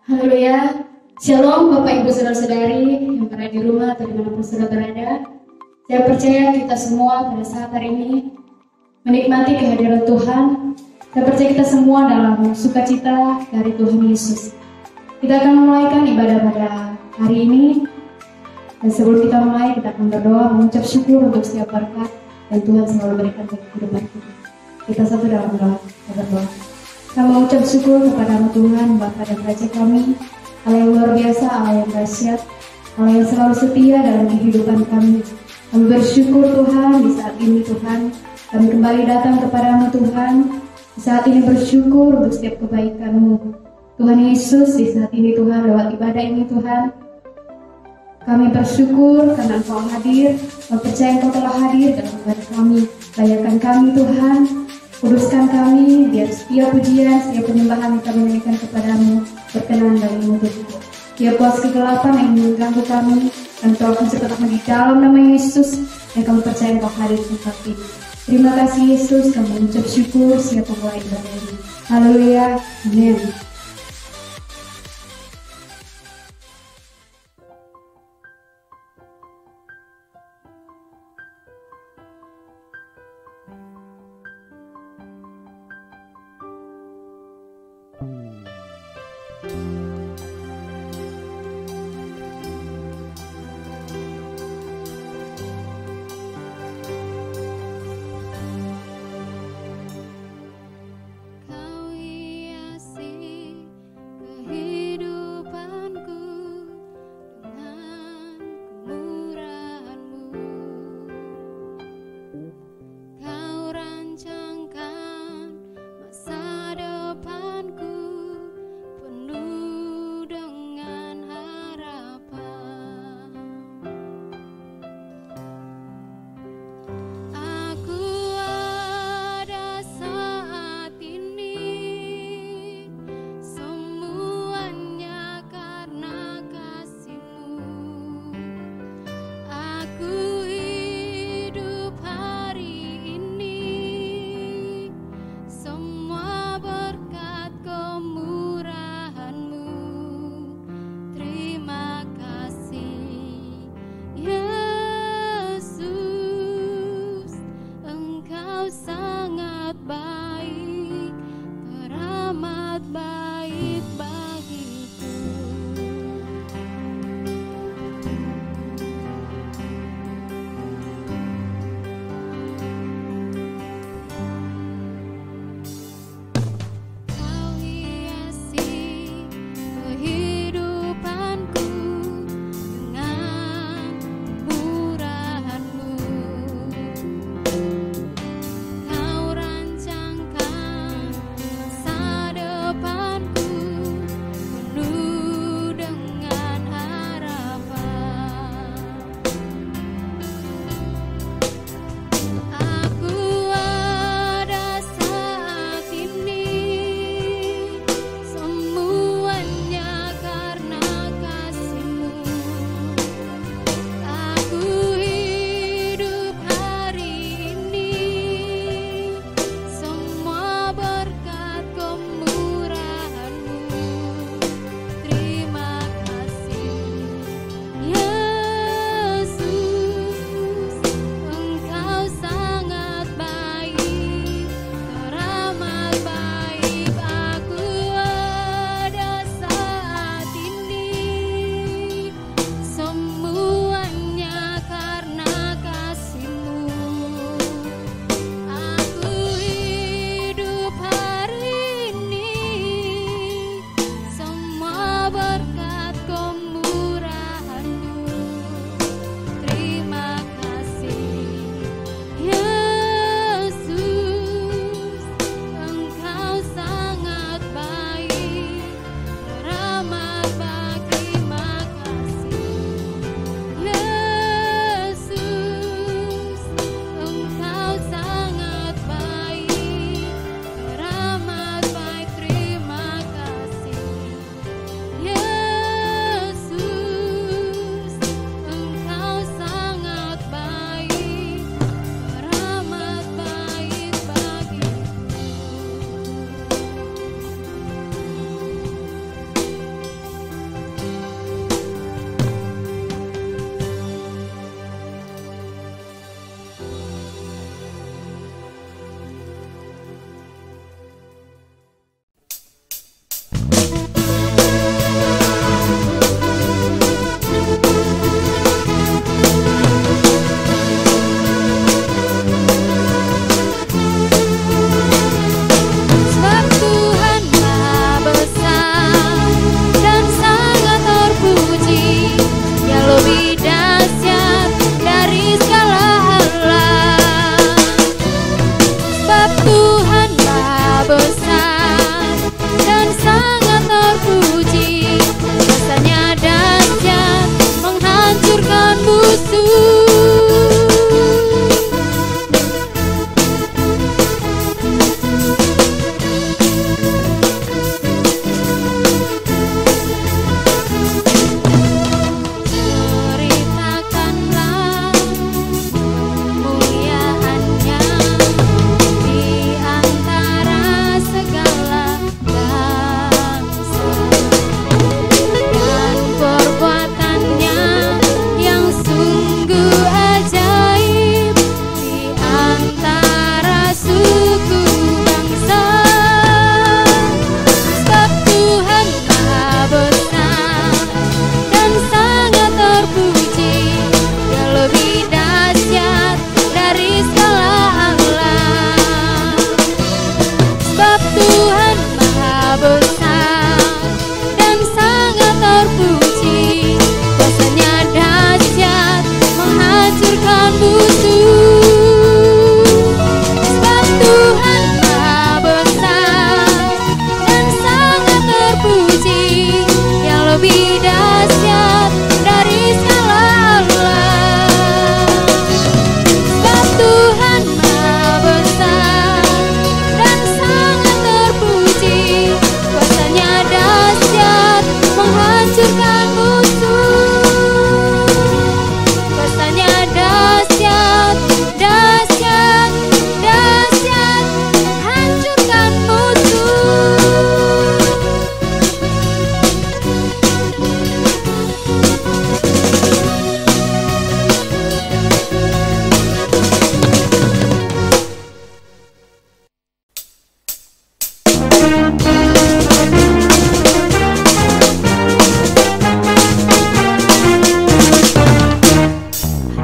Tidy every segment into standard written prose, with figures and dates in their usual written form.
Haleluya. Shalom Bapak Ibu Saudara-saudari yang berada di rumah atau dimanapun saudara berada. Saya percaya kita semua pada saat hari ini menikmati kehadiran Tuhan. Saya percaya kita semua dalam sukacita dari Tuhan Yesus. Kita akan memulaikan ibadah pada hari ini. Dan sebelum kita mulai, kita akan berdoa mengucap syukur untuk setiap berkat yang Tuhan selalu berikan bagi kehidupan kita. Kita satu dalam doa, kita berdoa. Kami mengucap syukur kepada Tuhan, Bapa dan Raja kami, Allah yang luar biasa, Allah yang dahsyat, Allah yang selalu setia dalam kehidupan kami. Kami bersyukur Tuhan, di saat ini Tuhan, kami kembali datang kepadamu Tuhan, di saat ini bersyukur untuk setiap kebaikan-Mu. Tuhan Yesus, di saat ini Tuhan, lewat ibadah ini Tuhan, kami bersyukur karena Engkau hadir, kami percaya Engkau telah hadir dalam ibadah kami. Layakan kami Tuhan, kuduskan kami, biar setiap pujian, setiap penyembahan yang kami naikkan kepadamu berkenan bagimu Tuhan. Biar kuasa kegelapan yang mengganggu kami, kami tolong sepenuhnya di dalam nama Yesus, yang kami percaya Engkau hadir di tempat ini. Terima kasih Yesus, kami mengucap syukur siap memulai ibadah ini. Haleluya, amin. Kau hiasi lebih dahsyat dari segala. Sebab Tuhan Maha Besar dan sangat terpuji, kuasanya dahsyat menghancurkan musuh. Kuasanya dahsyat, dahsyat, dahsyat, hancurkan musuh.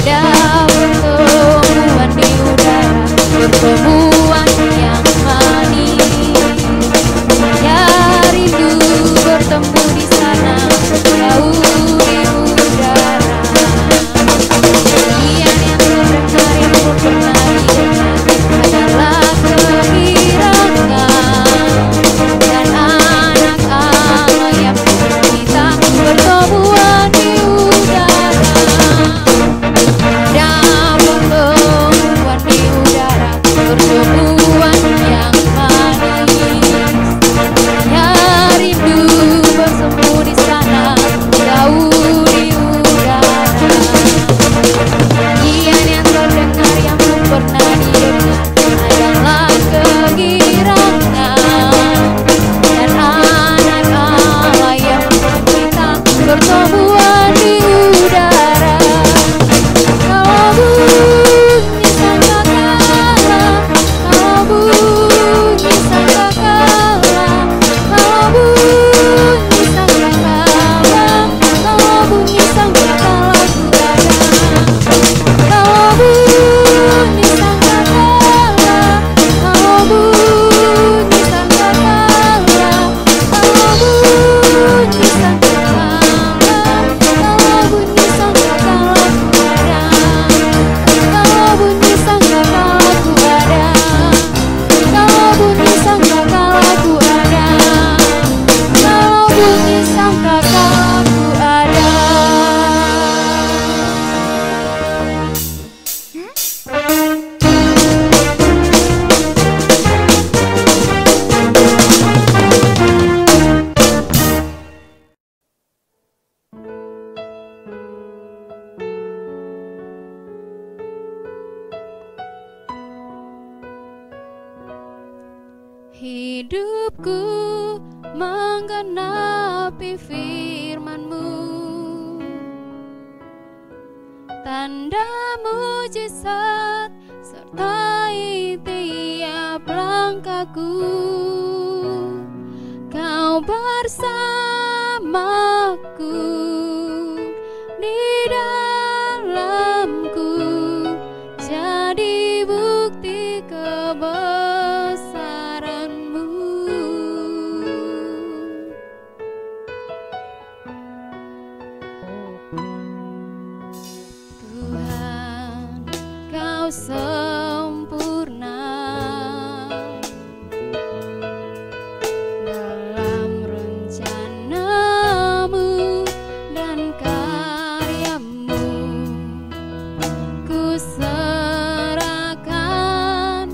Ada pertemuan di udara, pertemuan yang manis. Ya rindu bertemu di sana, jauh di udara. Nyanyian yang terdengar yang belum pernah didengar adalah kehirangan. Dan anak Allah yang kita pertemuan di udara. Ada pertemuan di udara, pertemuan yang manis. Ya rindu bersemu di sana, jauh di udara. Nyanyian yang terdengar yang belum pernah didengar adalah kegirangan. Dan anak Allah yang kita pertemuan di udara. Kalau bunyi sangkakala, kalau bunyi sangkakala, kalau bunyi sangkakala, kalau bunyi sangkakala ku ada. Kalau bunyi sangkakala, kalau bunyi sangkakala, kalau bunyi sangkakala, kalau bunyi sangkakala ku ada. Kalau bunyi sangkakala ku ada. Kalau bunyi sangkakala ku ada. Kalau bunyi sangkakala ku ada. Hidupku menggenapi firman-Mu, tanda mujizat sertai tiap langkahku. Kau bersamaku di dalamku, jadi bukti kebesaran-Mu. Tuhan, Kau sempurna dalam rencana-Mu dan karya-Mu. Ku serahkan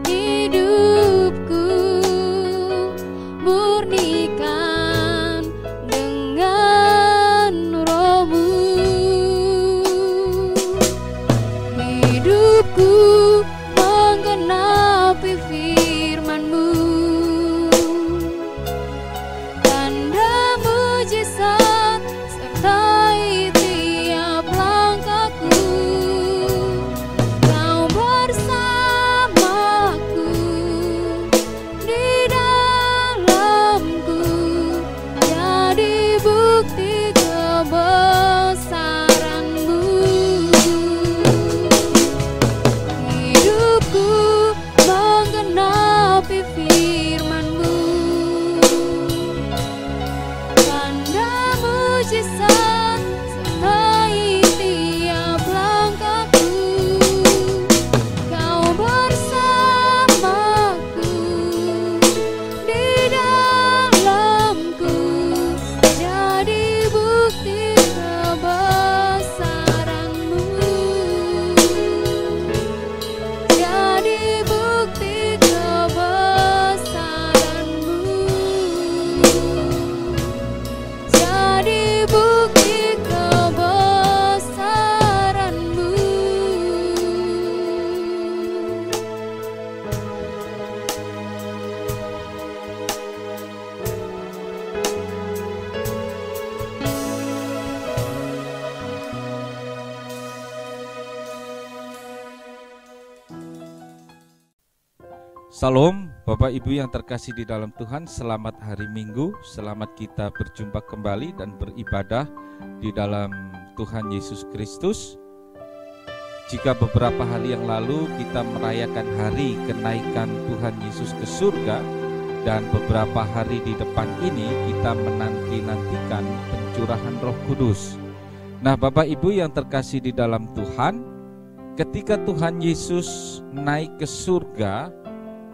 hidupku, murnikan dengan Roh-Mu. Hidupku menggenapi firman-Mu, tanda mujizat sertai tiap langkahku. Kau bersamaku di dalamku, jadi bukti kebesaran-Mu. Hidupku menggenapi firman-Mu, tanda mujizat sertai tiap langkahku. Kau bersamaku di dalamku, jadi bukti kebesaran-Mu. Salam Bapak Ibu yang terkasih di dalam Tuhan, selamat hari Minggu, selamat kita berjumpa kembali dan beribadah di dalam Tuhan Yesus Kristus. Jika beberapa hari yang lalu kita merayakan hari kenaikan Tuhan Yesus ke surga, dan beberapa hari di depan ini kita menanti-nantikan pencurahan Roh Kudus. Nah, Bapak Ibu yang terkasih di dalam Tuhan, ketika Tuhan Yesus naik ke surga,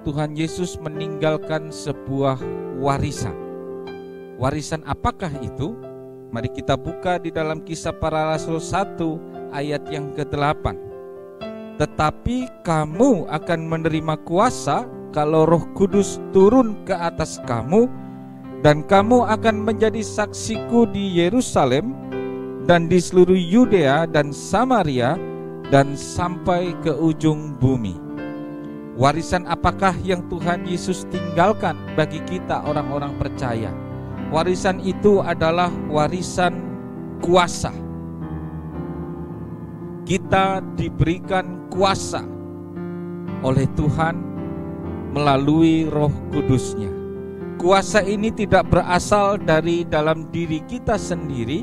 Tuhan Yesus meninggalkan sebuah warisan. Warisan apakah itu? Mari kita buka di dalam Kisah Para Rasul 1 ayat yang ke-8. Tetapi kamu akan menerima kuasa kalau Roh Kudus turun ke atas kamu, dan kamu akan menjadi saksiku di Yerusalem dan di seluruh Yudea dan Samaria dan sampai ke ujung bumi. Warisan apakah yang Tuhan Yesus tinggalkan bagi kita orang-orang percaya? Warisan itu adalah warisan kuasa. Kita diberikan kuasa oleh Tuhan melalui Roh Kudus-Nya. Kuasa ini tidak berasal dari dalam diri kita sendiri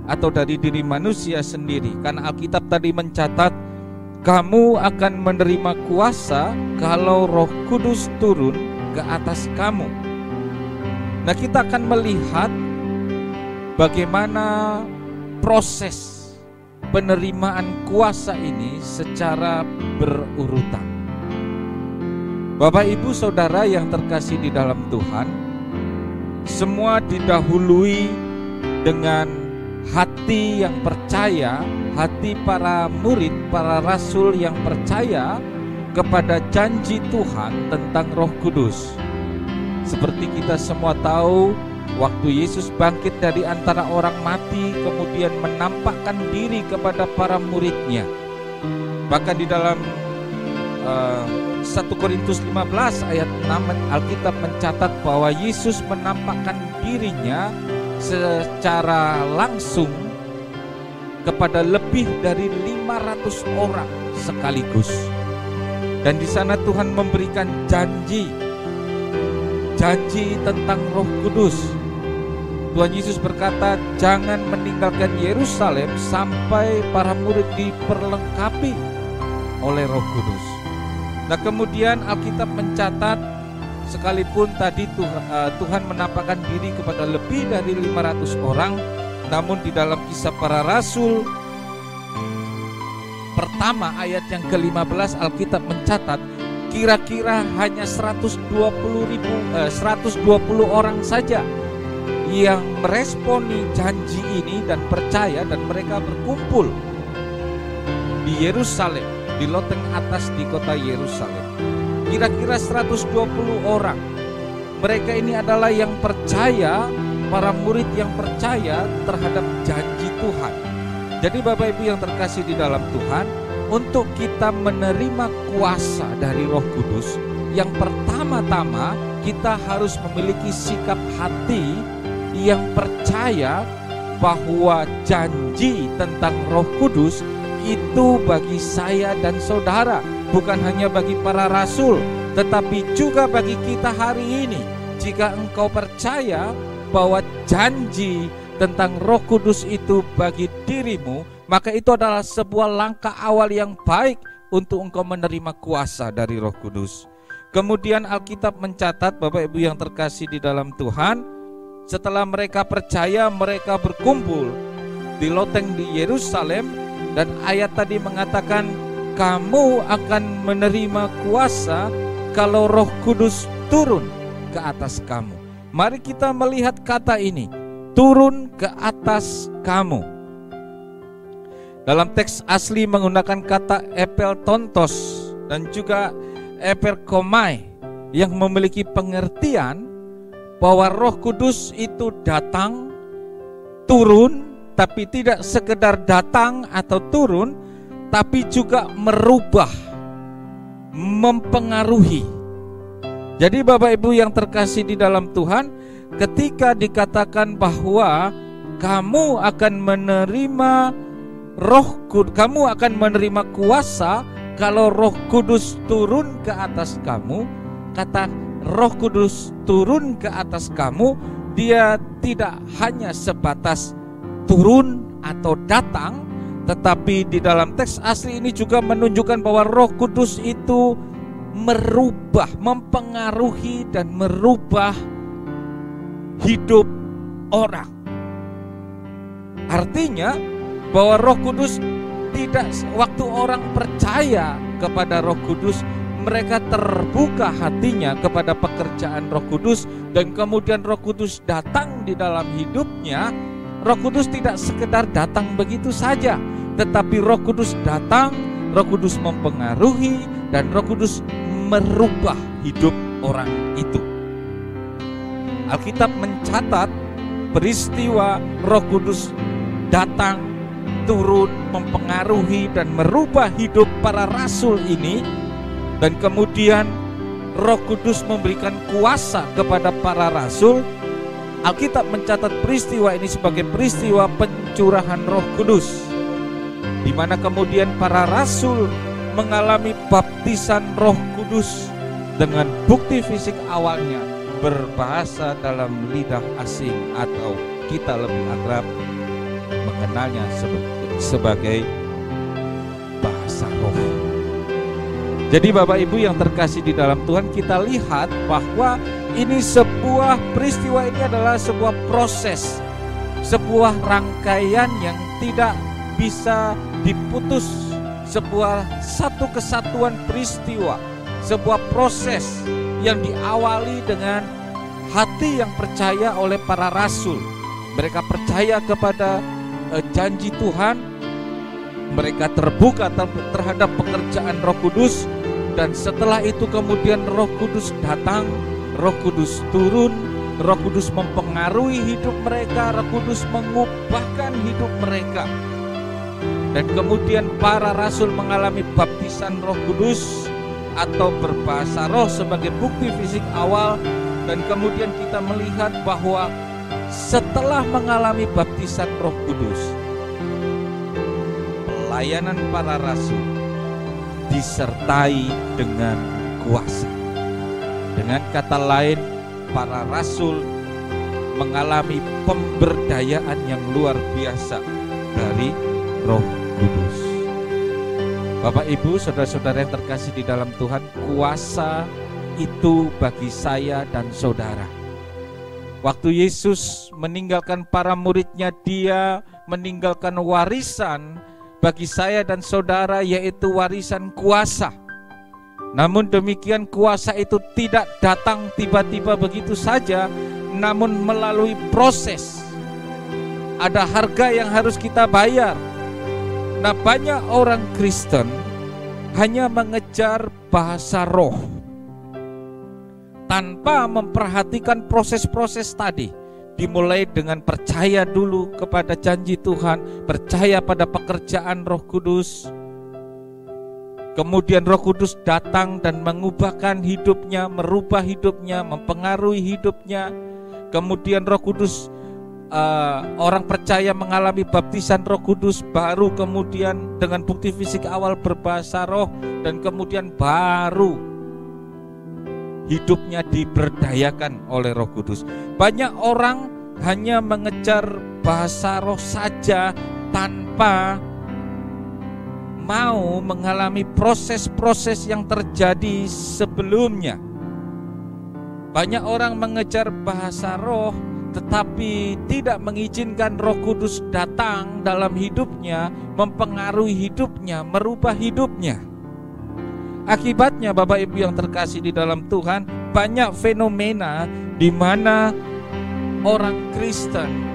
atau dari diri manusia sendiri, karena Alkitab tadi mencatat kamu akan menerima kuasa kalau Roh Kudus turun ke atas kamu. Nah, kita akan melihat bagaimana proses penerimaan kuasa ini secara berurutan. Bapak, Ibu, Saudara yang terkasih di dalam Tuhan, semua didahului dengan hati yang percaya, hati para murid, para rasul yang percaya kepada janji Tuhan tentang Roh Kudus. Seperti kita semua tahu, waktu Yesus bangkit dari antara orang mati, kemudian menampakkan diri kepada para murid-Nya. Bahkan di dalam 1 Korintus 15 ayat 6 Alkitab mencatat bahwa Yesus menampakkan dirinya secara langsung kepada lebih dari 500 orang sekaligus. Dan di sana Tuhan memberikan janji tentang Roh Kudus. Tuhan Yesus berkata, jangan meninggalkan Yerusalem sampai para murid diperlengkapi oleh Roh Kudus. Nah, kemudian Alkitab mencatat, sekalipun tadi Tuhan menampakkan diri kepada lebih dari 500 orang, namun di dalam Kisah Para Rasul pertama ayat yang ke-15 Alkitab mencatat kira-kira hanya 120 orang saja yang meresponi janji ini dan percaya, dan mereka berkumpul di Yerusalem, di loteng atas di kota Yerusalem. Kira-kira 120 orang. Mereka ini adalah yang percaya, para murid yang percaya terhadap janji Tuhan. Jadi Bapak Ibu yang terkasih di dalam Tuhan, untuk kita menerima kuasa dari Roh Kudus, yang pertama-tama kita harus memiliki sikap hati yang percaya bahwa janji tentang Roh Kudus itu bagi saya dan saudara, bukan hanya bagi para rasul, tetapi juga bagi kita hari ini. Jika engkau percaya bahwa janji tentang Roh Kudus itu bagi dirimu, maka itu adalah sebuah langkah awal yang baik untuk engkau menerima kuasa dari Roh Kudus. Kemudian Alkitab mencatat, Bapak Ibu yang terkasih di dalam Tuhan, setelah mereka percaya, mereka berkumpul di loteng di Yerusalem, dan ayat tadi mengatakan kamu akan menerima kuasa kalau Roh Kudus turun ke atas kamu. Mari kita melihat kata ini, turun ke atas kamu. Dalam teks asli menggunakan kata epeltontos dan juga eperkomai, yang memiliki pengertian bahwa Roh Kudus itu datang, turun, tapi tidak sekedar datang atau turun, tapi juga merubah, mempengaruhi. Jadi Bapak Ibu yang terkasih di dalam Tuhan, ketika dikatakan bahwa kamu akan menerima kamu akan menerima kuasa kalau Roh Kudus turun ke atas kamu. Kata Roh Kudus turun ke atas kamu, dia tidak hanya sebatas turun atau datang, tetapi di dalam teks asli ini juga menunjukkan bahwa Roh Kudus itu merubah, mempengaruhi dan merubah hidup orang. Artinya bahwa Roh Kudus tidak, waktu orang percaya kepada Roh Kudus, mereka terbuka hatinya kepada pekerjaan Roh Kudus, dan kemudian Roh Kudus datang di dalam hidupnya. Roh Kudus tidak sekedar datang begitu saja, tetapi Roh Kudus datang, Roh Kudus mempengaruhi, dan Roh Kudus merubah hidup orang itu. Alkitab mencatat peristiwa Roh Kudus datang, turun, mempengaruhi dan merubah hidup para rasul ini, dan kemudian Roh Kudus memberikan kuasa kepada para rasul. Alkitab mencatat peristiwa ini sebagai peristiwa pencurahan Roh Kudus, di mana kemudian para rasul mengalami baptisan Roh Kudus dengan bukti fisik awalnya berbahasa dalam lidah asing, atau kita lebih akrab mengenalnya sebagai bahasa roh. Jadi Bapak Ibu yang terkasih di dalam Tuhan, kita lihat bahwa ini sebuah peristiwa, ini adalah sebuah proses, sebuah rangkaian yang tidak bisa diputus, sebuah satu kesatuan peristiwa, sebuah proses yang diawali dengan hati yang percaya oleh para rasul. Mereka percaya kepada janji Tuhan, mereka terbuka terhadap pekerjaan Roh Kudus, dan setelah itu kemudian Roh Kudus datang, Roh Kudus turun, Roh Kudus mempengaruhi hidup mereka, Roh Kudus mengubahkan hidup mereka. Dan kemudian para rasul mengalami baptisan Roh Kudus atau berbahasa roh sebagai bukti fisik awal. Dan kemudian kita melihat bahwa setelah mengalami baptisan Roh Kudus, pelayanan para rasul disertai dengan kuasa. Dengan kata lain, para rasul mengalami pemberdayaan yang luar biasa dari Roh Kudus. Bapak Ibu, saudara-saudara yang terkasih di dalam Tuhan, kuasa itu bagi saya dan saudara. Waktu Yesus meninggalkan para muridnya, dia meninggalkan warisan bagi saya dan saudara, yaitu warisan kuasa. Namun demikian, kuasa itu tidak datang tiba-tiba begitu saja, namun melalui proses. Ada harga yang harus kita bayar. Nah, banyak orang Kristen hanya mengejar bahasa roh tanpa memperhatikan proses-proses tadi. Dimulai dengan percaya dulu kepada janji Tuhan, percaya pada pekerjaan Roh Kudus. Kemudian Roh Kudus datang dan mengubahkan hidupnya, merubah hidupnya, mempengaruhi hidupnya. Kemudian Roh Kudus, orang percaya mengalami baptisan Roh Kudus, baru kemudian dengan bukti fisik awal berbahasa roh, dan kemudian baru hidupnya diberdayakan oleh Roh Kudus. Banyak orang hanya mengejar bahasa roh saja tanpa mau mengalami proses-proses yang terjadi sebelumnya. Banyak orang mengejar bahasa roh tetapi tidak mengizinkan Roh Kudus datang dalam hidupnya, mempengaruhi hidupnya, merubah hidupnya. Akibatnya Bapak Ibu yang terkasih di dalam Tuhan, banyak fenomena di mana orang Kristen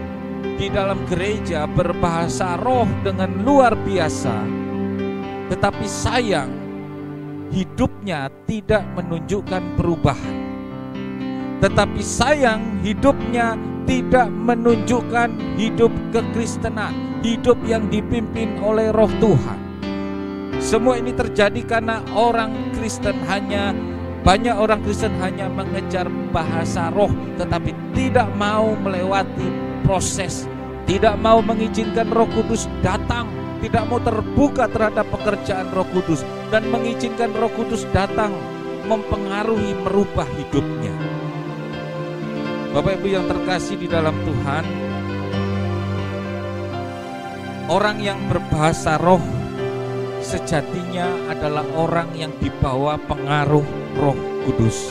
di dalam gereja berbahasa roh dengan luar biasa, tetapi sayang hidupnya tidak menunjukkan perubahan. Tetapi sayang hidupnya tidak menunjukkan hidup kekristenan, hidup yang dipimpin oleh Roh Tuhan. Semua ini terjadi karena banyak orang Kristen hanya mengejar bahasa roh, tetapi tidak mau melewati proses, tidak mau mengizinkan Roh Kudus datang, tidak mau terbuka terhadap pekerjaan Roh Kudus, dan mengizinkan Roh Kudus datang mempengaruhi, merubah hidupnya. Bapak Ibu yang terkasih di dalam Tuhan, orang yang berbahasa roh sejatinya adalah orang yang dibawa pengaruh Roh Kudus.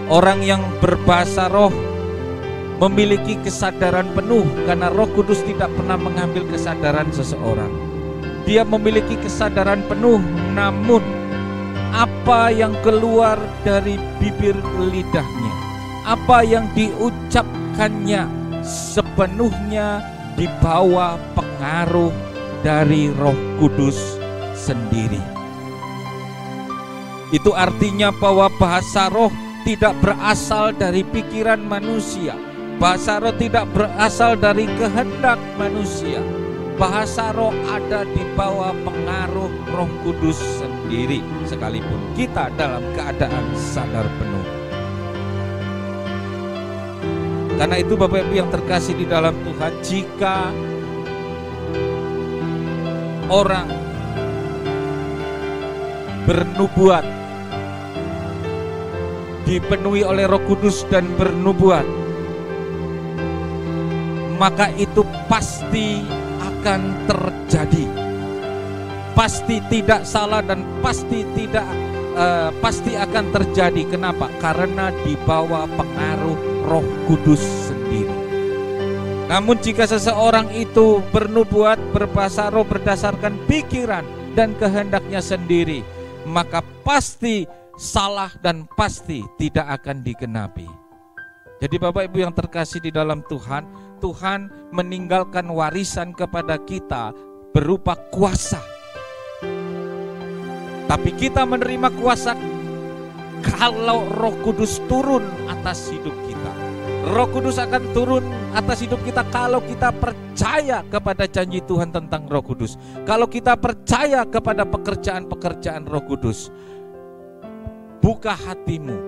Orang yang berbahasa roh memiliki kesadaran penuh karena Roh Kudus tidak pernah mengambil kesadaran seseorang. Dia memiliki kesadaran penuh, namun apa yang keluar dari bibir lidahnya, apa yang diucapkannya sepenuhnya dibawa pengaruh dari Roh Kudus sendiri. Itu artinya bahwa bahasa roh tidak berasal dari pikiran manusia. Bahasa roh tidak berasal dari kehendak manusia. Bahasa roh ada di bawah pengaruh Roh Kudus sendiri, sekalipun kita dalam keadaan sadar penuh. Karena itu Bapak Ibu yang terkasih di dalam Tuhan, jika orang bernubuat, dipenuhi oleh Roh Kudus dan bernubuat, maka itu pasti akan terjadi, pasti tidak salah dan pasti akan terjadi. Kenapa? Karena dibawa pengaruh Roh Kudus sendiri. Namun jika seseorang itu bernubuat, berbahasa roh berdasarkan pikiran dan kehendaknya sendiri, maka pasti salah dan pasti tidak akan digenapi. Jadi Bapak Ibu yang terkasih di dalam Tuhan, Tuhan meninggalkan warisan kepada kita berupa kuasa. Tapi kita menerima kuasa kalau Roh Kudus turun atas hidup kita. Roh Kudus akan turun atas hidup kita kalau kita percaya kepada janji Tuhan tentang Roh Kudus. Kalau kita percaya kepada pekerjaan-pekerjaan Roh Kudus. Buka hatimu,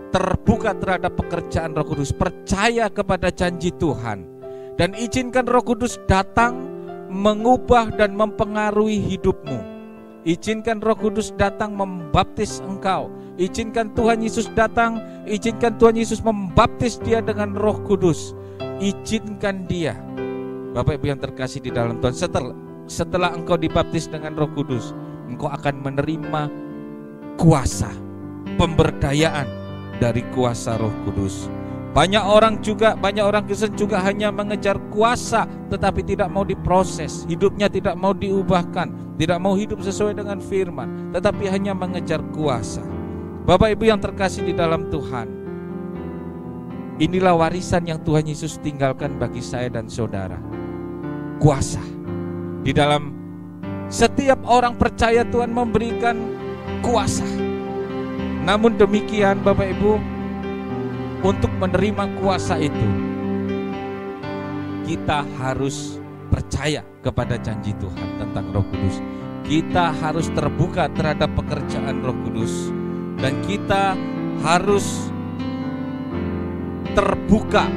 terbuka terhadap pekerjaan Roh Kudus, percaya kepada janji Tuhan, dan izinkan Roh Kudus datang mengubah dan mempengaruhi hidupmu. Izinkan Roh Kudus datang membaptis engkau. Izinkan Tuhan Yesus datang, izinkan Tuhan Yesus membaptis dia dengan Roh Kudus. Izinkan dia. Bapak Ibu yang terkasih di dalam Tuhan, setelah engkau dibaptis dengan Roh Kudus, engkau akan menerima kuasa, pemberdayaan dari kuasa Roh Kudus. Banyak orang Kristen juga hanya mengejar kuasa tetapi tidak mau diproses, hidupnya tidak mau diubahkan, tidak mau hidup sesuai dengan firman, tetapi hanya mengejar kuasa. Bapak Ibu yang terkasih di dalam Tuhan, inilah warisan yang Tuhan Yesus tinggalkan bagi saya dan saudara. Kuasa. Di dalam setiap orang percaya Tuhan memberikan kuasa. Namun demikian Bapak Ibu, untuk menerima kuasa itu kita harus percaya kepada janji Tuhan tentang Roh Kudus. Kita harus terbuka terhadap pekerjaan Roh Kudus, dan kita harus terbuka.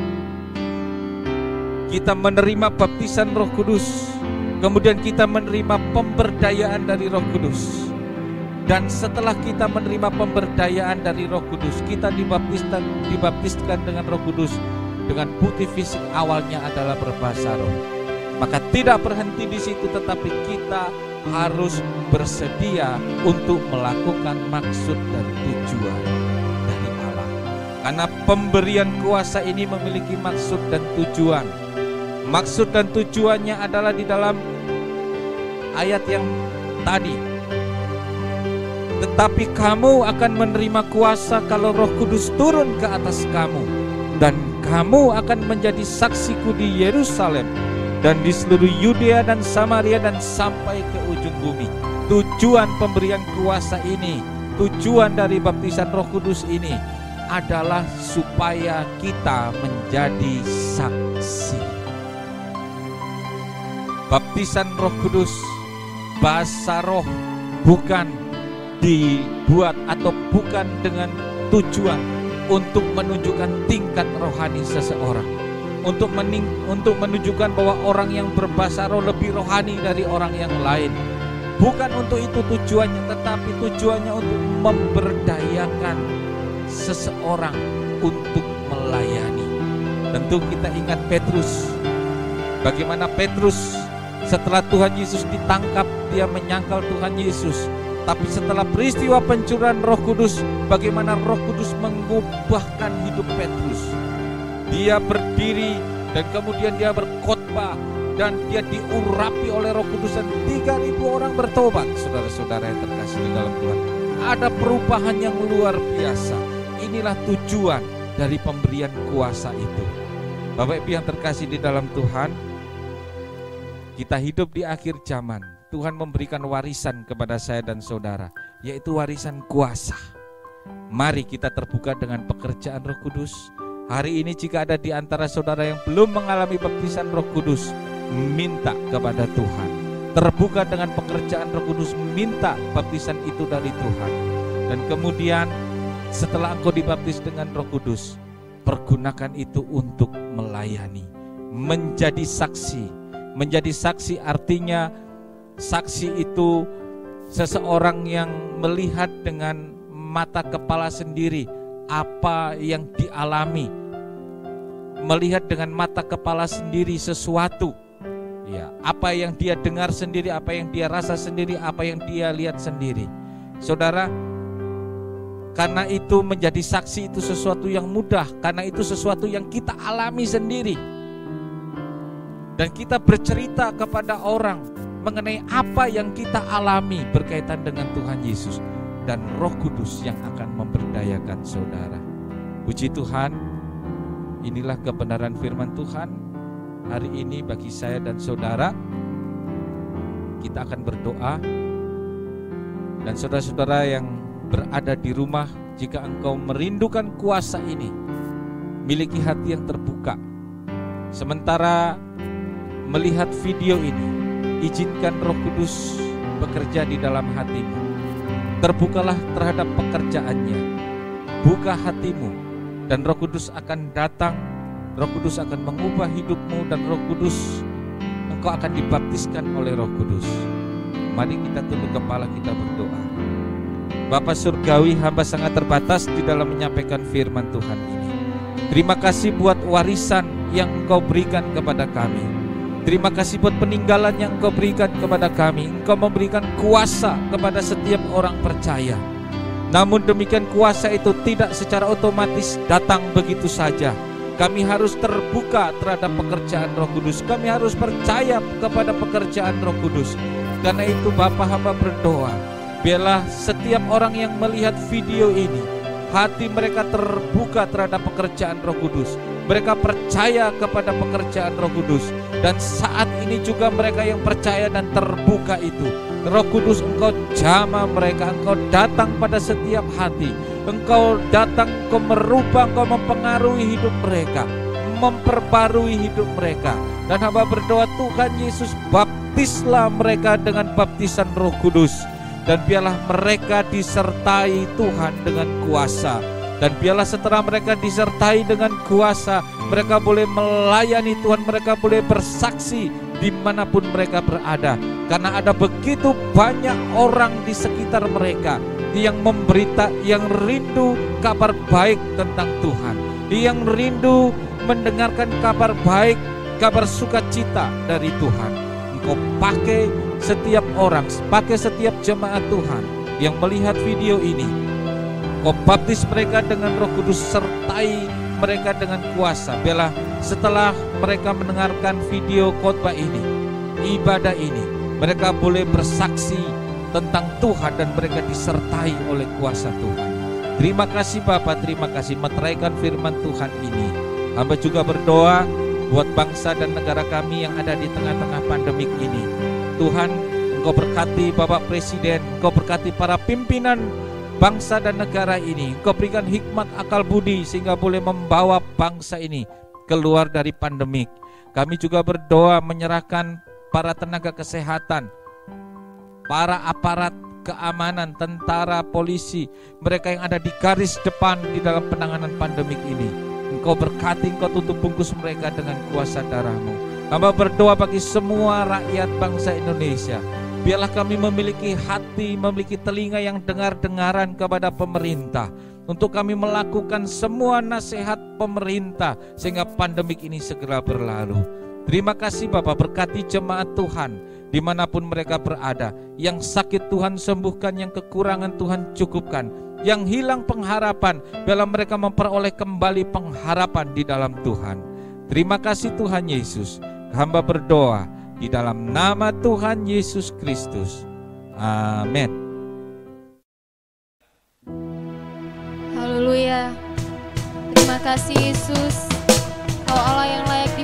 Kita menerima baptisan Roh Kudus, kemudian kita menerima pemberdayaan dari Roh Kudus. Dan setelah kita menerima pemberdayaan dari Roh Kudus, kita dibaptiskan dengan Roh Kudus, dengan bukti fisik awalnya adalah berbahasa roh. Maka tidak berhenti di situ, tetapi kita harus bersedia untuk melakukan maksud dan tujuan dari Allah. Karena pemberian kuasa ini memiliki maksud dan tujuan. Maksud dan tujuannya adalah di dalam ayat yang tadi. Tetapi kamu akan menerima kuasa kalau Roh Kudus turun ke atas kamu, dan kamu akan menjadi saksiku di Yerusalem dan di seluruh Yudea dan Samaria dan sampai ke ujung bumi. Tujuan pemberian kuasa ini, tujuan dari baptisan Roh Kudus ini adalah supaya kita menjadi saksi. Baptisan Roh Kudus, bahasa roh, bukan dibuat atau bukan dengan tujuan untuk menunjukkan tingkat rohani seseorang, untuk menunjukkan bahwa orang yang berbahasa roh lebih rohani dari orang yang lain. Bukan untuk itu tujuannya, tetapi tujuannya untuk memberdayakan seseorang untuk melayani. Tentu kita ingat Petrus. Bagaimana Petrus setelah Tuhan Yesus ditangkap, dia menyangkal Tuhan Yesus. Tapi setelah peristiwa pencurahan Roh Kudus, bagaimana Roh Kudus mengubahkan hidup Petrus. Dia berdiri dan kemudian dia berkhotbah dan dia diurapi oleh Roh Kudus dan 3.000 orang bertobat. Saudara-saudara yang terkasih di dalam Tuhan, ada perubahan yang luar biasa. Inilah tujuan dari pemberian kuasa itu. Bapak Ibu yang terkasih di dalam Tuhan, kita hidup di akhir zaman. Tuhan memberikan warisan kepada saya dan saudara, yaitu warisan kuasa. Mari kita terbuka dengan pekerjaan Roh Kudus. Hari ini jika ada di antara saudara yang belum mengalami baptisan Roh Kudus, minta kepada Tuhan. Terbuka dengan pekerjaan Roh Kudus, minta baptisan itu dari Tuhan. Dan kemudian setelah engkau dibaptis dengan Roh Kudus, pergunakan itu untuk melayani, menjadi saksi. Menjadi saksi artinya saksi itu seseorang yang melihat dengan mata kepala sendiri apa yang dialami, melihat dengan mata kepala sendiri sesuatu, ya, apa yang dia dengar sendiri, apa yang dia rasa sendiri, apa yang dia lihat sendiri. Saudara, karena itu menjadi saksi itu sesuatu yang mudah, karena itu sesuatu yang kita alami sendiri. Dan kita bercerita kepada orang mengenai apa yang kita alami berkaitan dengan Tuhan Yesus. Dan Roh Kudus yang akan memberdayakan saudara. Puji Tuhan, inilah kebenaran firman Tuhan hari ini bagi saya dan saudara. Kita akan berdoa. Dan saudara-saudara yang berada di rumah, jika engkau merindukan kuasa ini, miliki hati yang terbuka. Sementara melihat video ini, izinkan Roh Kudus bekerja di dalam hatimu. Terbukalah terhadap pekerjaannya. Buka hatimu dan Roh Kudus akan datang. Roh Kudus akan mengubah hidupmu dan Roh Kudus, engkau akan dibaptiskan oleh Roh Kudus. Mari kita tunduk kepala, kita berdoa. Bapa Surgawi, hamba sangat terbatas di dalam menyampaikan firman Tuhan ini. Terima kasih buat warisan yang engkau berikan kepada kami. Terima kasih buat peninggalan yang engkau berikan kepada kami. Engkau memberikan kuasa kepada setiap orang percaya. Namun demikian kuasa itu tidak secara otomatis datang begitu saja. Kami harus terbuka terhadap pekerjaan Roh Kudus. Kami harus percaya kepada pekerjaan Roh Kudus. Karena itu Bapa, hamba berdoa, biarlah setiap orang yang melihat video ini, hati mereka terbuka terhadap pekerjaan Roh Kudus. Mereka percaya kepada pekerjaan Roh Kudus. Dan saat ini juga mereka yang percaya dan terbuka itu, Roh Kudus engkau jamah mereka, engkau datang pada setiap hati. Engkau datang, engkau merubah, engkau mempengaruhi hidup mereka, memperbarui hidup mereka. Dan hamba berdoa, Tuhan Yesus, baptislah mereka dengan baptisan Roh Kudus. Dan biarlah mereka disertai Tuhan dengan kuasa. Dan biarlah setelah mereka disertai dengan kuasa, mereka boleh melayani Tuhan, mereka boleh bersaksi dimanapun mereka berada. Karena ada begitu banyak orang di sekitar mereka yang yang rindu kabar baik tentang Tuhan, yang rindu mendengarkan kabar baik, kabar sukacita dari Tuhan. Engkau pakai setiap orang, pakai setiap jemaat Tuhan yang melihat video ini. Kau baptis mereka dengan Roh Kudus, sertai mereka dengan kuasa. Biarlah setelah mereka mendengarkan video khotbah ini, ibadah ini, mereka boleh bersaksi tentang Tuhan dan mereka disertai oleh kuasa Tuhan. Terima kasih Bapa, terima kasih meteraikan firman Tuhan ini. Hamba juga berdoa buat bangsa dan negara kami yang ada di tengah-tengah pandemik ini. Tuhan, Engkau berkati Bapak Presiden, Engkau berkati para pimpinan bangsa dan negara ini. Engkau berikan hikmat akal budi sehingga boleh membawa bangsa ini keluar dari pandemik. Kami juga berdoa menyerahkan para tenaga kesehatan, para aparat keamanan, tentara, polisi, mereka yang ada di garis depan di dalam penanganan pandemik ini. Engkau berkati, Engkau tutup bungkus mereka dengan kuasa darah-Mu. Hamba berdoa bagi semua rakyat bangsa Indonesia. Biarlah kami memiliki hati, memiliki telinga yang dengar-dengaran kepada pemerintah, untuk kami melakukan semua nasihat pemerintah sehingga pandemik ini segera berlalu. Terima kasih Bapak, berkati jemaat Tuhan dimanapun mereka berada. Yang sakit Tuhan sembuhkan, yang kekurangan Tuhan cukupkan, yang hilang pengharapan biarlah mereka memperoleh kembali pengharapan di dalam Tuhan. Terima kasih Tuhan Yesus. Hamba berdoa di dalam nama Tuhan Yesus Kristus. Amin. Haleluya. Terima kasih Yesus. Kau Allah yang layak